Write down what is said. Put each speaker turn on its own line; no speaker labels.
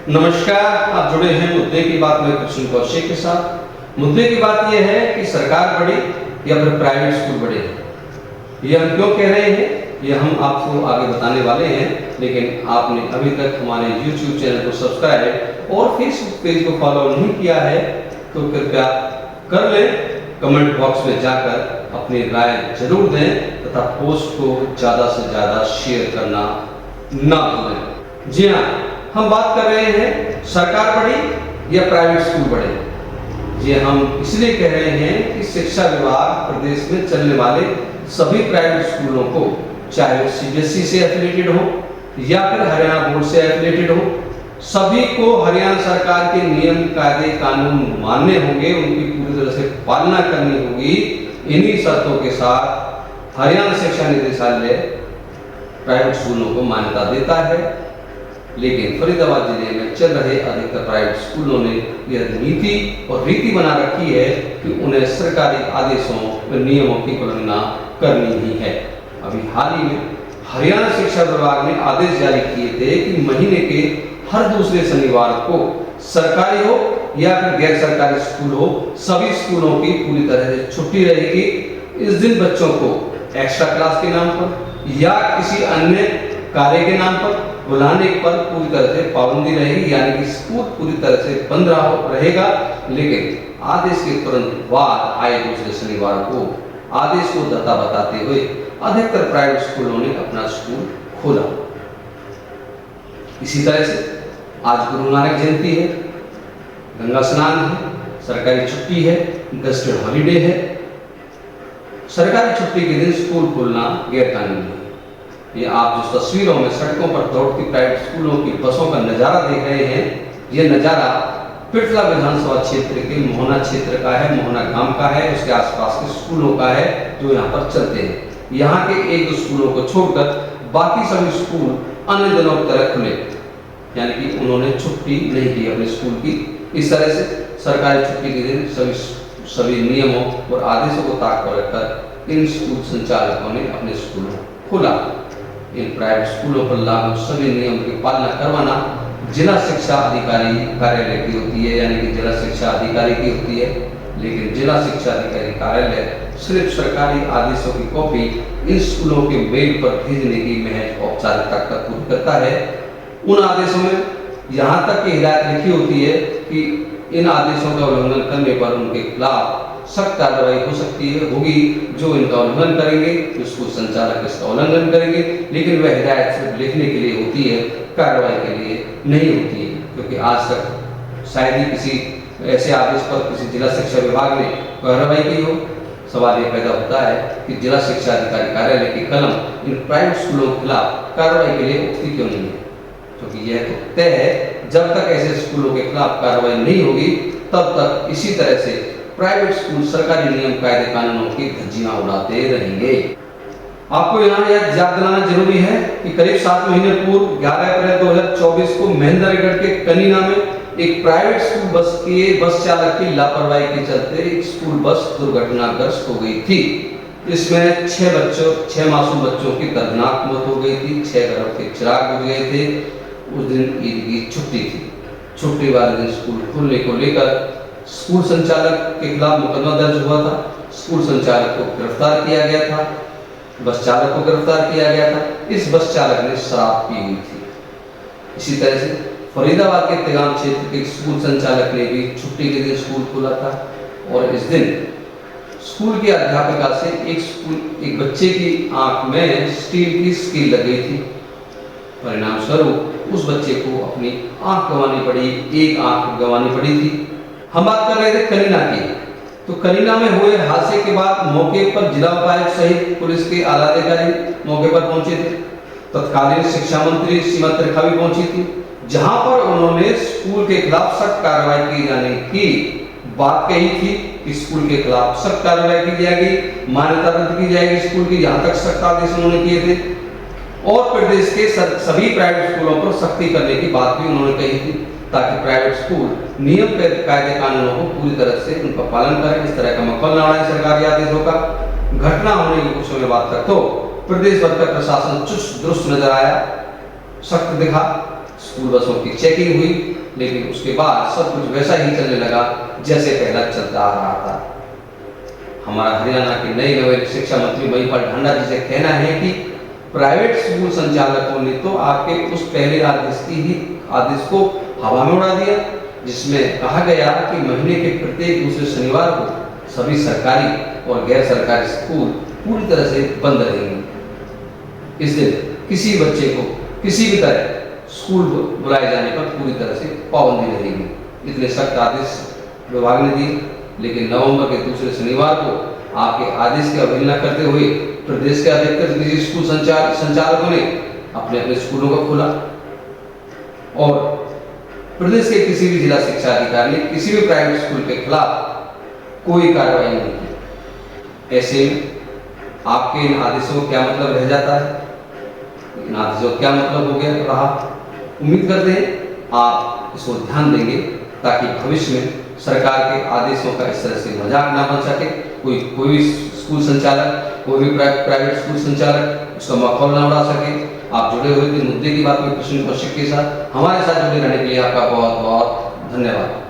नमस्कार, आप जुड़े हैं मुद्दे की बात में कृष्ण कौशिक के साथ। मुद्दे की बात यह है कि सरकार बड़ी या फिर प्राइवेट स्कूल बड़े। ये हम क्यों कह रहे हैं, ये हम आपको आगे बताने वाले हैं। लेकिन आपने अभी तक हमारे YouTube चैनल को सब्सक्राइब और Facebook पेज को फॉलो नहीं किया है तो कृपया कर लें। कमेंट बॉक्स में जाकर अपनी राय जरूर दें तथा पोस्ट को ज़्यादा से ज़्यादा शेयर करना ना भूलें। जी हाँ, हम बात कर रहे हैं सरकार बड़ी या प्राइवेट स्कूल बड़े। ये हम इसलिए कह रहे हैं कि शिक्षा विभाग प्रदेश में चलने वाले सभी प्राइवेट स्कूलों को, चाहे वो CBSE से एफिलिएटेड हो या फिर हरियाणा बोर्ड से एफिलिएटेड हो, सभी को हरियाणा सरकार के नियम कायदे कानून मानने होंगे, उनकी पूरी तरह से पालना करनी होगी। इन्हीं शर्तों के साथ हरियाणा शिक्षा निदेशालय प्राइवेट स्कूलों को मान्यता देता है। लेकिन फरीदाबाद जिले में चल रहे अधिकतर प्राइवेट स्कूलों ने यह नीति और रीति बना रखी है कि उन्हें सरकारी आदेशों व नियमों की पालना करनी ही है। अभी हाल ही में हरियाणा शिक्षा विभाग ने आदेश जारी किए थे कि महीने के हर दूसरे शनिवार को सरकारी हो या फिर गैर सरकारी स्कूल हो, सभी स्कूलों की पूरी तरह से छुट्टी रहेगी। इस दिन बच्चों को एक्स्ट्रा क्लास के नाम पर या किसी अन्य कार्य के नाम पर बुलाने पर पूरी तरह से पाबंदी रहेगी, यानी कि स्कूल पूरी तरह से बंद रहेगा। लेकिन आदेश के तुरंत बाद आए दूसरे शनिवार को आदेश को दता बताते हुए अधिकतर प्राइवेट स्कूलों ने अपना स्कूल खोला। इसी तरह से आज गुरु नानक जयंती है, गंगा स्नान है, सरकारी छुट्टी है, गस्टेड हॉलीडे है। सरकारी छुट्टी के दिन स्कूल खोलना गैर कानूनी है। ये आप जो तस्वीरों में सड़कों पर दौड़ती प्राइवेट स्कूलों की बसों का नज़ारा देख रहे हैं, यह नज़ारा पिटला विधानसभा क्षेत्र के मोहना क्षेत्र का है, मोहना गांव का है, उसके आसपास के स्कूलों का है जो यहाँ पर चलते हैं। यहाँ के एक दो स्कूलों को छोड़कर बाकी सभी स्कूल अन्य दिनों की तरह खुले, यानी कि उन्होंने छुट्टी नहीं की अपने स्कूल की। इस तरह से सरकारी छुट्टी के दिन सभी नियमों और आदेशों को ताक पर रखकर इन स्कूल संचालकों ने अपने स्कूलों खोला। इन प्राइवेट स्कूलों पर लागू सभी नियम की पालना करवाना जिला शिक्षा अधिकारी कार्यालय की होती है, यानी कि जिला शिक्षा अधिकारी की होती है। लेकिन जिला शिक्षा अधिकारी कार्यालय सिर्फ सरकारी आदेशों की कॉपी इन स्कूलों के मेल पर भेजने की महज औपचारिकता पूरी करता है। उन आदेशों में यहाँ तक की हिदायत लिखी होती है कि इन आदेशों का उल्लंघन करने पर उनके खिलाफ सख्त कार्रवाई हो सकती है, होगी। जो इनका उल्लंघन करेंगे स्कूल संचालक इसका उल्लंघन करेंगे। लेकिन वह हिदायत सिर्फ लिखने के लिए होती है, कार्रवाई के लिए नहीं होती है, क्योंकि आज तक शायद ही किसी ऐसे आदेश पर किसी जिला शिक्षा विभाग ने कार्रवाई की हो। सवाल ये पैदा होता है कि जिला शिक्षा अधिकारी कार्यालय की कलम इन प्राइवेट स्कूलों के खिलाफ कार्रवाई के लिए उठती क्यों नहीं है? क्योंकि यह तो तय है, जब तक ऐसे स्कूलों के खिलाफ कार्रवाई नहीं होगी तब तक इसी तरह से प्राइवेट स्कूल सरकारी नियम कायदे कानूनों की धज्जियां उड़ाते रहेंगे। आपको यहाँ यह याद दिलाना जरूरी है कि करीब 7 महीने पूर्व 11 अप्रैल 2024 को महेंद्रगढ़ के कनीना में एक प्राइवेट स्कूल बस के बस चालक की लापरवाही के चलते एक स्कूल बस दुर्घटनाग्रस्त हो गई थी। इसमें 6 मासूम बच्चों की दर्दनाक मौत हो गई थी, 6 घरों के चिराग बुझ गए थे। उस दिन ईद की छुट्टी थी। छुट्टी वाले दिन स्कूल खुलने को लेकर स्कूल संचालक के खिलाफ मुकदमा दर्ज हुआ था। स्कूल संचालक को गिरफ्तार किया गया था, बस चालक को गिरफ्तार किया गया था। इस बस चालक ने शराब पी हुई थी। इसी तरह से फरीदाबाद के तिगाम क्षेत्र के स्कूल संचालक ने भी छुट्टी के दिन स्कूल खोला था और इस दिन स्कूल की अध्यापिका से एक बच्चे की आंख में स्टील की स्कील लग गई थी। परिणाम स्वरूप उस बच्चे को अपनी आंख गंवानी पड़ी, एक आंख गंवानी पड़ी थी। हम बात कर रहे थे कनीना की। तो कनीना में हुए हादसे के बाद मौके पर जिला उपायुक्त सहित पुलिस के आला अधिकारी मौके पर पहुंचे थे। तत्कालीन शिक्षा मंत्री सीमा त्रिखा भी पहुंची थी, जहां पर उन्होंने स्कूल के खिलाफ सख्त कार्रवाई किए जाने की बात कही थी कि स्कूल के खिलाफ सख्त कार्रवाई की जाएगी, मान्यता रद्द की जाएगी स्कूल की। यहाँ तक सख्त आदेश उन्होंने किए थे और प्रदेश के सभी प्राइवेट स्कूलों पर सख्ती करने की बात भी उन्होंने कही थी, ताकि प्राइवेट स्कूल नियम कायदे कानूनों को पूरी तरह से उनका पालन करें। इस तरह का मखौल न उड़ाएं सरकारी आदेशों का। घटना होने की कुछ समय बाद तक तो प्रदेश भर का प्रशासन चुस्त दुरुस्त नजर आया, सख्त दिखा। स्कूल बसों की चेकिंग हुई, लेकिन उसके बाद सब कुछ वैसा ही चलने लगा जैसे पहला चलता आ रहा था। हमारा हरियाणा के नए नवे शिक्षा मंत्री महिपाल ढांडा जी से कहना है कि प्राइवेट स्कूल संचालकों ने तो आपके उस पहले आदेश को हवा में उड़ा दिया, जिसमें कहा गया कि महीने के प्रत्येक दूसरे शनिवार को सभी सरकारी और गैर सरकारी स्कूल पूरी तरह से बंद रहेंगे। इस दिन किसी बच्चे को किसी भी तरह स्कूल बुलाए जाने पर पूरी तरह से पाबंदी रहेगी। इतने सख्त आदेश विभाग ने दिए, लेकिन नवंबर के दूसरे शनिवार को आपके आदेश की अवहेलना करते हुए प्रदेश के अधिकतर निजी स्कूल संचालकों ने अपने अपने स्कूलों को खोला और प्रदेश के किसी भी जिला शिक्षा अधिकारी ने किसी भी प्राइवेट स्कूल के खिलाफ कोई कार्रवाई नहीं की। ऐसे में आपके इन आदेशों का क्या मतलब रह जाता है, इन आदेशों का क्या मतलब हो गया रहा। उम्मीद करते हैं आप इसको ध्यान देंगे ताकि भविष्य में सरकार के आदेशों का इस तरह से मजाक ना बन सके। कोई भी स्कूल संचालक, कोई भी प्राइवेट स्कूल संचालक उसका माहौल ना उड़ा सके। आप जुड़े हुए थे मुद्दे की बात में कृष्ण कौशिक के साथ, हमारे साथ जुड़े रहने के लिए आपका बहुत बहुत धन्यवाद।